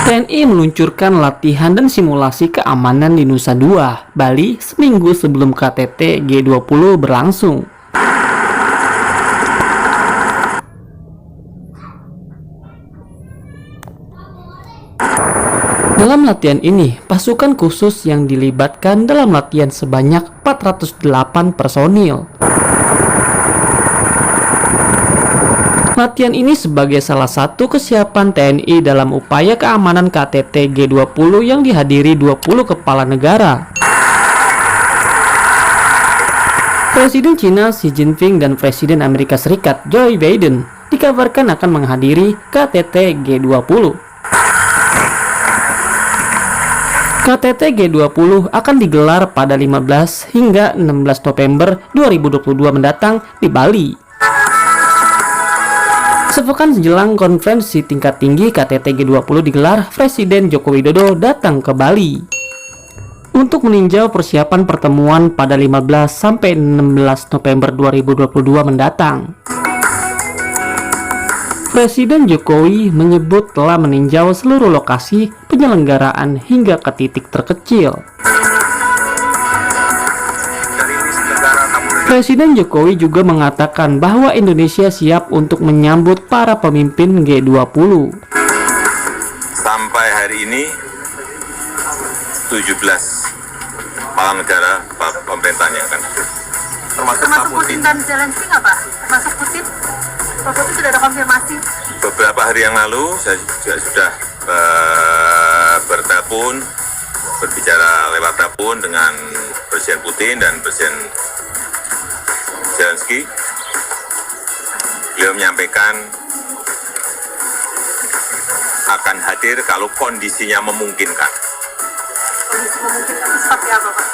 TNI meluncurkan latihan dan simulasi keamanan di Nusa Dua, Bali seminggu sebelum KTT G20 berlangsung. Dalam latihan ini, pasukan khusus yang dilibatkan dalam latihan sebanyak 408 personil. Latihan ini sebagai salah satu kesiapan TNI dalam upaya keamanan KTT G20 yang dihadiri 20 kepala negara. Presiden China Xi Jinping dan Presiden Amerika Serikat Joe Biden dikabarkan akan menghadiri KTT G20. KTT G20 akan digelar pada 15 hingga 16 November 2022 mendatang di Bali. Sepekan menjelang konferensi tingkat tinggi KTT G20 digelar, Presiden Joko Widodo datang ke Bali untuk meninjau persiapan pertemuan pada 15 sampai 16 November 2022 mendatang. Presiden Jokowi menyebut telah meninjau seluruh lokasi penyelenggaraan hingga ke titik terkecil. Presiden Jokowi juga mengatakan bahwa Indonesia siap untuk menyambut para pemimpin G20. Sampai hari ini 17 kepala negara pemerintahnya akan hadir. Termasuk Putin dan Zelensky nggak Pak? Masuk Putin? Pak Putin sudah ada konfirmasi? Beberapa hari yang lalu saya juga sudah berbicara lewat telepon dengan Presiden Putin dan Presiden Zelensky. Beliau menyampaikan akan hadir kalau kondisinya memungkinkan. Kondisi memungkinkan seperti apa Pak?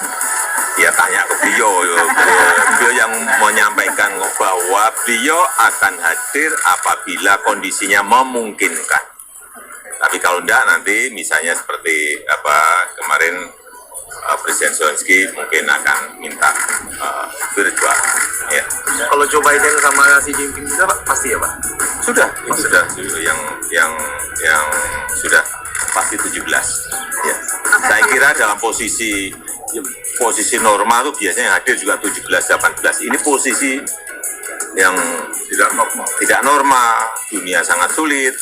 Ya tanya ke beliau, beliau yang menyampaikan bahwa beliau akan hadir apabila kondisinya memungkinkan. Tapi kalau enggak nanti misalnya seperti kemarin Presiden Zelensky mungkin akan minta virtual. Ya. Kalau Joe Biden sama Xi Jinping juga Pak, pasti ya Pak? Sudah, sudah yang sudah pasti 17. Ya. Saya kira dalam posisi normal itu biasanya yang hadir juga 17-18. Ini posisi yang tidak normal. Dunia sangat sulit,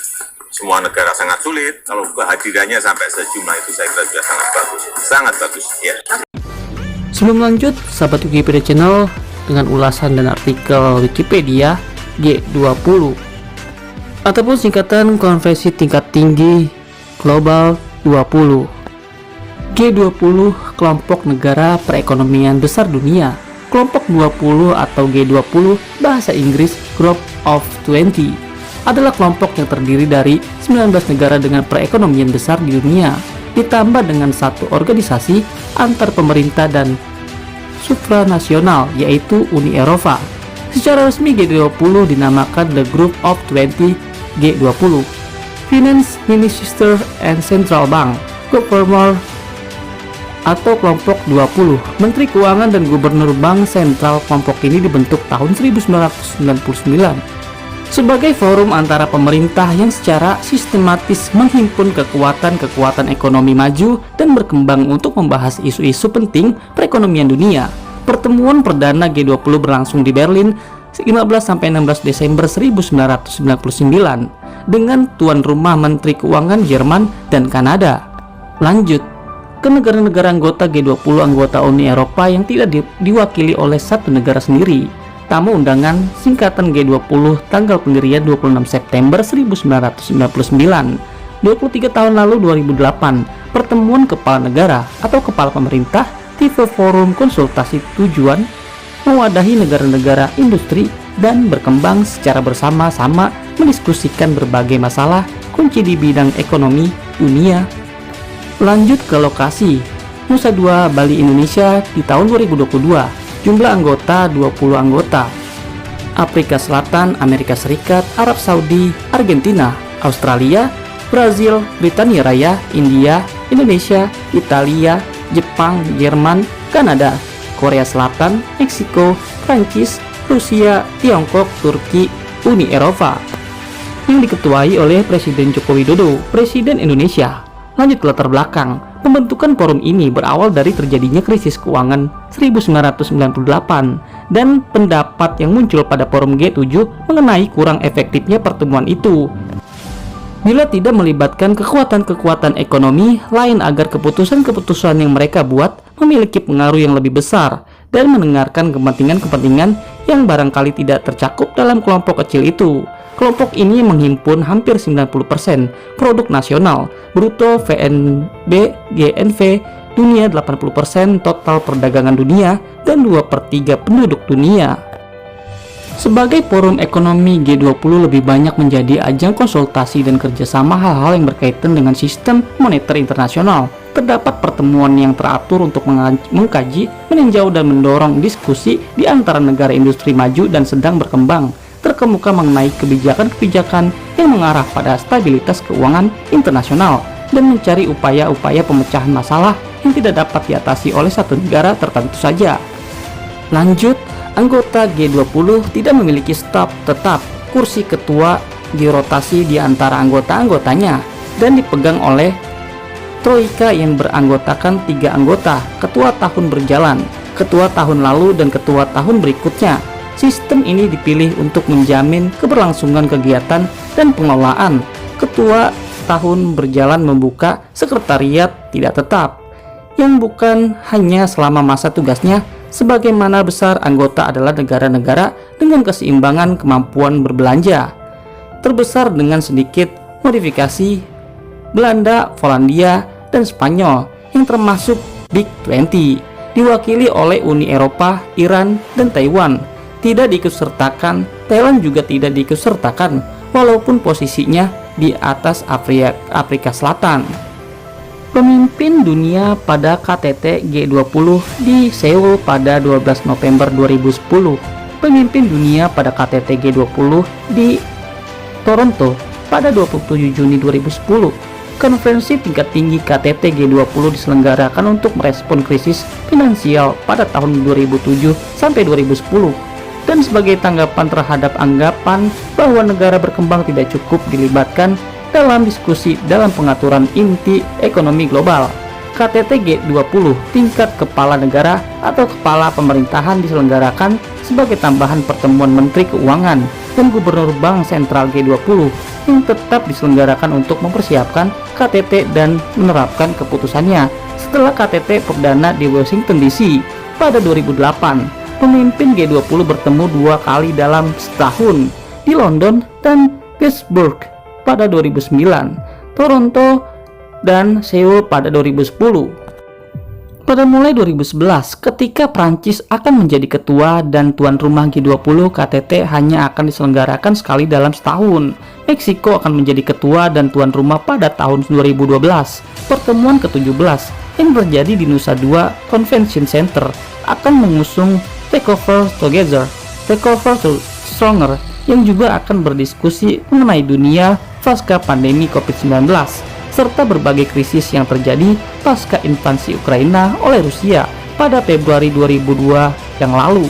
semua negara sangat sulit. Kalau kehadirannya sampai sejumlah itu saya kira sudah sangat bagus. Ya. Sebelum lanjut, sahabat Wikipedia Channel, dengan ulasan dan artikel Wikipedia G20 ataupun singkatan Konferensi Tingkat Tinggi Global 20. G20 kelompok negara perekonomian besar dunia. Kelompok 20 atau G20 bahasa Inggris Group of 20 adalah kelompok yang terdiri dari 19 negara dengan perekonomian besar di dunia, ditambah dengan satu organisasi antar pemerintah dan supranasional yaitu Uni Eropa. Secara resmi G20 dinamakan The Group of 20 G20. Finance Minister and Central Bank Governor atau kelompok 20. Menteri Keuangan dan Gubernur Bank Sentral kelompok ini dibentuk tahun 1999 sebagai forum antara pemerintah yang secara sistematis menghimpun kekuatan ekonomi maju dan berkembang untuk membahas isu-isu penting perekonomian dunia. Pertemuan perdana G20 berlangsung di Berlin 15-16 Desember 1999 dengan tuan rumah Menteri Keuangan Jerman dan Kanada. Lanjut ke negara-negara anggota G20 anggota Uni Eropa yang tidak diwakili oleh satu negara sendiri. Tamu undangan singkatan G20 tanggal pendirian 26 September 1999. 23 tahun lalu 2008, pertemuan kepala negara atau kepala pemerintah tipe forum konsultasi tujuan mewadahi negara-negara industri dan berkembang secara bersama-sama mendiskusikan berbagai masalah kunci di bidang ekonomi dunia. Lanjut ke lokasi Nusa Dua, Bali, Indonesia di tahun 2022. Jumlah anggota 20 anggota. Afrika Selatan, Amerika Serikat, Arab Saudi, Argentina, Australia, Brazil, Britania Raya, India, Indonesia, Italia, Jepang, Jerman, Kanada, Korea Selatan, Meksiko, Prancis, Rusia, Tiongkok, Turki, Uni Eropa. yang diketuai oleh Presiden Joko Widodo, Presiden Indonesia. Lanjut ke latar belakang, pembentukan forum ini berawal dari terjadinya krisis keuangan 1998 dan pendapat yang muncul pada forum G7 mengenai kurang efektifnya pertemuan itu bila tidak melibatkan kekuatan-kekuatan ekonomi lain agar keputusan-keputusan yang mereka buat memiliki pengaruh yang lebih besar dan mendengarkan kepentingan-kepentingan yang barangkali tidak tercakup dalam kelompok kecil itu. Kelompok ini menghimpun hampir 90% produk nasional bruto VNB GNV dunia, 80% total perdagangan dunia, dan 2/3 penduduk dunia. Sebagai forum ekonomi, G20 lebih banyak menjadi ajang konsultasi dan kerjasama hal-hal yang berkaitan dengan sistem moneter internasional. Terdapat pertemuan yang teratur untuk mengkaji, meninjau, dan mendorong diskusi di antara negara industri maju dan sedang berkembang, terkemuka mengenai kebijakan-kebijakan yang mengarah pada stabilitas keuangan internasional dan mencari upaya-upaya pemecahan masalah yang tidak dapat diatasi oleh satu negara tertentu saja. Lanjut, anggota G20 tidak memiliki staf tetap. Kursi ketua dirotasi di antara anggota-anggotanya dan dipegang oleh Troika yang beranggotakan 3 anggota, ketua tahun berjalan, ketua tahun lalu, dan ketua tahun berikutnya. Sistem ini dipilih untuk menjamin keberlangsungan kegiatan dan pengelolaan. Ketua tahun berjalan membuka sekretariat tidak tetap, yang bukan hanya selama masa tugasnya. Sebagaimana besar anggota adalah negara-negara dengan keseimbangan kemampuan berbelanja terbesar dengan sedikit modifikasi Belanda, Polandia, dan Spanyol yang termasuk Big 20, diwakili oleh Uni Eropa, Iran, dan Taiwan. Tidak diikutsertakan, Thailand juga tidak diikutsertakan walaupun posisinya di atas Afrika Selatan. Pemimpin dunia pada KTT G20 di Seoul pada 12 November 2010. Pemimpin dunia pada KTT G20 di Toronto pada 27 Juni 2010. Konferensi tingkat tinggi KTT G20 diselenggarakan untuk merespon krisis finansial pada tahun 2007 sampai 2010 dan sebagai tanggapan terhadap anggapan bahwa negara berkembang tidak cukup dilibatkan dalam diskusi dalam pengaturan inti ekonomi global. KTT G20 tingkat kepala negara atau kepala pemerintahan diselenggarakan sebagai tambahan pertemuan Menteri Keuangan dan Gubernur Bank Sentral G20 yang tetap diselenggarakan untuk mempersiapkan KTT dan menerapkan keputusannya. Setelah KTT perdana di Washington DC pada 2008, pemimpin G20 bertemu 2 kali dalam setahun di London dan Pittsburgh pada 2009, Toronto, dan Seoul pada 2010. Pada mulai 2011, ketika Prancis akan menjadi ketua dan tuan rumah G20, KTT hanya akan diselenggarakan sekali dalam setahun. Meksiko akan menjadi ketua dan tuan rumah pada tahun 2012. Pertemuan ke-17 yang terjadi di Nusa Dua Convention Center akan mengusung Takeover Together, Takeover Stronger, yang juga akan berdiskusi mengenai dunia pasca pandemi COVID-19 serta berbagai krisis yang terjadi pasca invasi Ukraina oleh Rusia pada Februari 2002 yang lalu.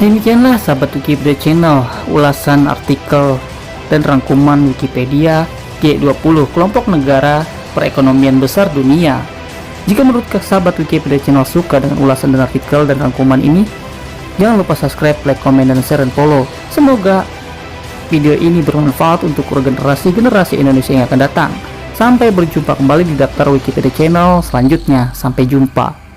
Demikianlah sahabat Wikipedia Channel, ulasan artikel dan rangkuman Wikipedia G20, kelompok negara perekonomian besar dunia. Jika menurut sahabat Wikipedia Channel suka dengan ulasan dan artikel dan rangkuman ini, jangan lupa subscribe, like, komen, dan share, dan follow. Semoga video ini bermanfaat untuk generasi Indonesia yang akan datang. Sampai berjumpa kembali di daftar Wikipedia Channel selanjutnya. Sampai jumpa.